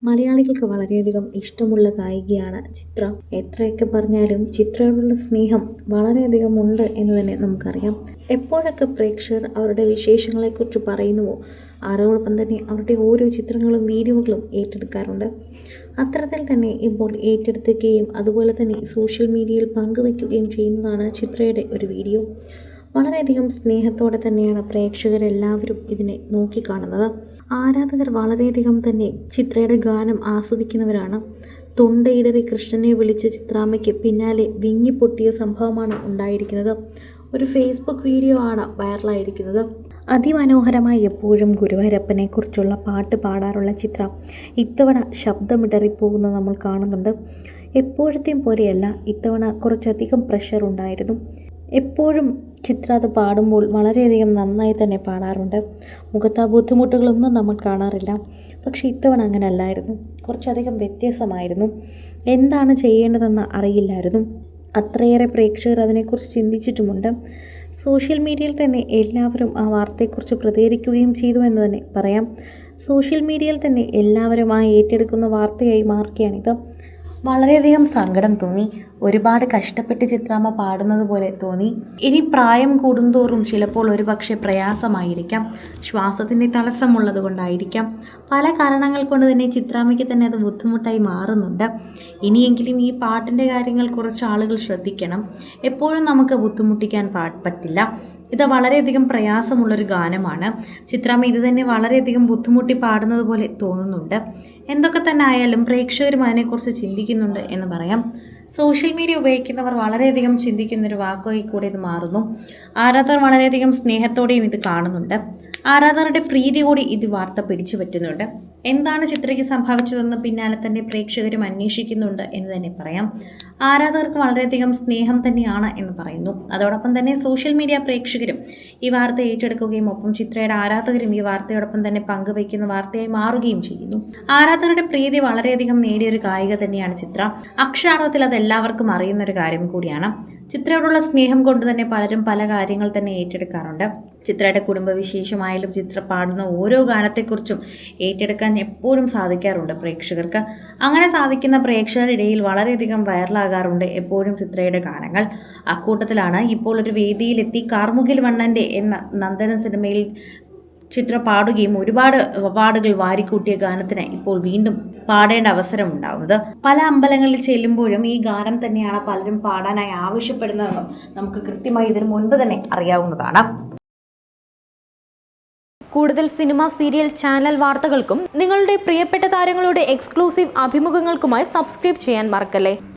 മലയാളികൾക്ക് വളരെയധികം ഇഷ്ടമുള്ള ഗായികയാണ് ചിത്ര. എത്രയൊക്കെ പറഞ്ഞാലും ചിത്രയോടുള്ള സ്നേഹം വളരെയധികം ഉണ്ട് എന്ന് തന്നെ നമുക്കറിയാം. എപ്പോഴൊക്കെ പ്രേക്ഷകർ അവരുടെ വിശേഷങ്ങളെക്കുറിച്ച് പറയുന്നുവോ അതോടൊപ്പം തന്നെ അവരുടെ ഓരോ ചിത്രങ്ങളും വീഡിയോകളും ഏറ്റെടുക്കാറുണ്ട്. അത്തരത്തിൽ തന്നെ ഇപ്പോൾ ഏറ്റെടുക്കുകയും അതുപോലെ തന്നെ സോഷ്യൽ മീഡിയയിൽ പങ്കുവയ്ക്കുകയും ചെയ്യുന്നതാണ് ചിത്രയുടെ ഒരു വീഡിയോ. വളരെയധികം സ്നേഹത്തോടെ തന്നെയാണ് പ്രേക്ഷകരെല്ലാവരും ഇതിനെ നോക്കിക്കാണുന്നത്. ആരാധകർ വളരെയധികം തന്നെ ചിത്രയുടെ ഗാനം ആസ്വദിക്കുന്നവരാണ്. തൊണ്ടയിടറി കൃഷ്ണനെ വിളിച്ച് ചിത്രാമ്മയ്ക്ക് പിന്നാലെ വിങ്ങിപ്പൊട്ടിയ സംഭവമാണ് ഉണ്ടായിരിക്കുന്നത്. ഒരു ഫേസ്ബുക്ക് വീഡിയോ ആണ് വൈറലായിരിക്കുന്നത്. അതിമനോഹരമായി എപ്പോഴും ഗുരുവായൂരപ്പനെക്കുറിച്ചുള്ള പാട്ട് പാടാറുള്ള ചിത്ര ഇത്തവണ ശബ്ദമിടറിപ്പോകുന്നത് നമ്മൾ കാണുന്നുണ്ട്. എപ്പോഴത്തെയും പോലെയല്ല, ഇത്തവണ കുറച്ചധികം പ്രഷർ ഉണ്ടായിരുന്നു. എപ്പോഴും ചിത്ര അത് പാടുമ്പോൾ വളരെയധികം നന്നായി തന്നെ പാടാറുണ്ട്. മുഖത്ത് ആ ബുദ്ധിമുട്ടുകളൊന്നും നമ്മൾ കാണാറില്ല. പക്ഷേ ഇത്തവണ അങ്ങനെ അല്ലായിരുന്നു. കുറച്ചധികം വ്യത്യാസമായിരുന്നു. എന്താണ് ചെയ്യേണ്ടതെന്ന് അറിയില്ലായിരുന്നു. അത്രയേറെ പ്രേക്ഷകർ അതിനെക്കുറിച്ച് ചിന്തിച്ചിട്ടുമുണ്ട്. സോഷ്യൽ മീഡിയയിൽ തന്നെ എല്ലാവരും ആ വാർത്തയെക്കുറിച്ച് പ്രതികരിക്കുകയും ചെയ്തു എന്ന് തന്നെ പറയാം. സോഷ്യൽ മീഡിയയിൽ തന്നെ എല്ലാവരും ആ ഏറ്റെടുക്കുന്ന വാർത്തയായി മാറുകയാണിത്. വളരെയധികം സങ്കടം തോന്നി. ഒരുപാട് കഷ്ടപ്പെട്ട് ചിത്രാമ്മ പാടുന്നത് പോലെ തോന്നി. ഇനി പ്രായം കൂടുന്തോറും ചിലപ്പോൾ ഒരുപക്ഷെ പ്രയാസമായിരിക്കാം. ശ്വാസത്തിൻ്റെ തടസ്സമുള്ളത് കൊണ്ടായിരിക്കാം. പല കാരണങ്ങൾ കൊണ്ട് തന്നെ ചിത്രാമ്മയ്ക്ക് തന്നെ അത് ബുദ്ധിമുട്ടായി മാറുന്നുണ്ട്. ഇനിയെങ്കിലും ഈ പാട്ടിൻ്റെ കാര്യങ്ങൾ കുറച്ച് ആളുകൾ ശ്രദ്ധിക്കണം. എപ്പോഴും നമുക്ക് ബുദ്ധിമുട്ടിക്കാൻ പറ്റില്ല. ഇത് വളരെയധികം പ്രയാസമുള്ളൊരു ഗാനമാണ്. ചിത്രാമ്മ ഇത് തന്നെ വളരെയധികം ബുദ്ധിമുട്ടി പാടുന്നത് പോലെ തോന്നുന്നുണ്ട്. എന്തൊക്കെ തന്നെ ആയാലും പ്രേക്ഷകരും അതിനെക്കുറിച്ച് ചിന്തിക്കുന്നുണ്ട് എന്ന് പറയാം. സോഷ്യൽ മീഡിയ ഉപയോഗിക്കുന്നവർ വളരെയധികം ചിന്തിക്കുന്നൊരു വാക്കായി കൂടെ ഇത് മാറുന്നു. ആരാധകർ വളരെയധികം സ്നേഹത്തോടെയും ഇത് കാണുന്നുണ്ട്. ആരാധകരുടെ പ്രീതി കൂടി ഇത് വാർത്ത പിടിച്ചു പറ്റുന്നുണ്ട്. എന്താണ് ചിത്രയ്ക്ക് സംഭവിച്ചതെന്ന് പിന്നാലെ തന്നെ പ്രേക്ഷകരും അന്വേഷിക്കുന്നുണ്ട് എന്ന് തന്നെ പറയാം. ആരാധകർക്ക് വളരെയധികം സ്നേഹം തന്നെയാണ് എന്ന് പറയുന്നു. അതോടൊപ്പം തന്നെ സോഷ്യൽ മീഡിയ പ്രേക്ഷകരും ഈ വാർത്ത ഏറ്റെടുക്കുകയും ഒപ്പം ചിത്രയുടെ ആരാധകരും ഈ വാർത്തയോടൊപ്പം തന്നെ പങ്കുവയ്ക്കുന്ന വാർത്തയായി മാറുകയും ചെയ്യുന്നു. ആരാധകരുടെ പ്രീതി വളരെയധികം നേടിയൊരു ഗായിക തന്നെയാണ് ചിത്ര. അക്ഷരാർത്ഥത്തിൽ അത് എല്ലാവർക്കും അറിയുന്ന ഒരു കാര്യം കൂടിയാണ്. ചിത്രയോടുള്ള സ്നേഹം കൊണ്ട് തന്നെ പലരും പല കാര്യങ്ങൾ തന്നെ ഏറ്റെടുക്കാറുണ്ട്. ചിത്രയുടെ കുടുംബവിശേഷമായാലും ചിത്ര പാടുന്ന ഓരോ ഗാനത്തെക്കുറിച്ചും ഏറ്റെടുക്കാൻ എപ്പോഴും സാധിക്കാറുണ്ട് പ്രേക്ഷകർക്ക്. അങ്ങനെ സാധിക്കുന്ന പ്രേക്ഷകരുടെ ഇടയിൽ വളരെയധികം വൈറലാകാറുണ്ട് എപ്പോഴും ചിത്രയുടെ ഗാനങ്ങൾ. അക്കൂട്ടത്തിലാണ് ഇപ്പോൾ ഒരു വേദിയിലെത്തി കാർമുകിൽ വണ്ണൻ്റെ എന്ന നന്ദന സിനിമയിൽ ചിത്ര പാടുകയും ഒരുപാട് അവാർഡുകൾ വാരിക്കൂട്ടിയ ഗാനത്തിന് ഇപ്പോൾ വീണ്ടും പാടേണ്ട അവസരമുണ്ടാവുന്നത്. പല അമ്പലങ്ങളിൽ ചെല്ലുമ്പോഴും ഈ ഗാനം തന്നെയാണ് പലരും പാടാനായി ആവശ്യപ്പെടുന്നതെന്നും നമുക്ക് കൃത്യമായി ഇതിനു മുൻപ് തന്നെ അറിയാവുന്നതാണ്. കൂടുതൽ സിനിമ, സീരിയൽ, ചാനൽ വാർത്തകൾക്കും നിങ്ങളുടെ പ്രിയപ്പെട്ട താരങ്ങളുടെ എക്സ്ക്ലൂസീവ് അഭിമുഖങ്ങൾക്കുമായി സബ്സ്ക്രൈബ് ചെയ്യാൻ മറക്കല്ലേ.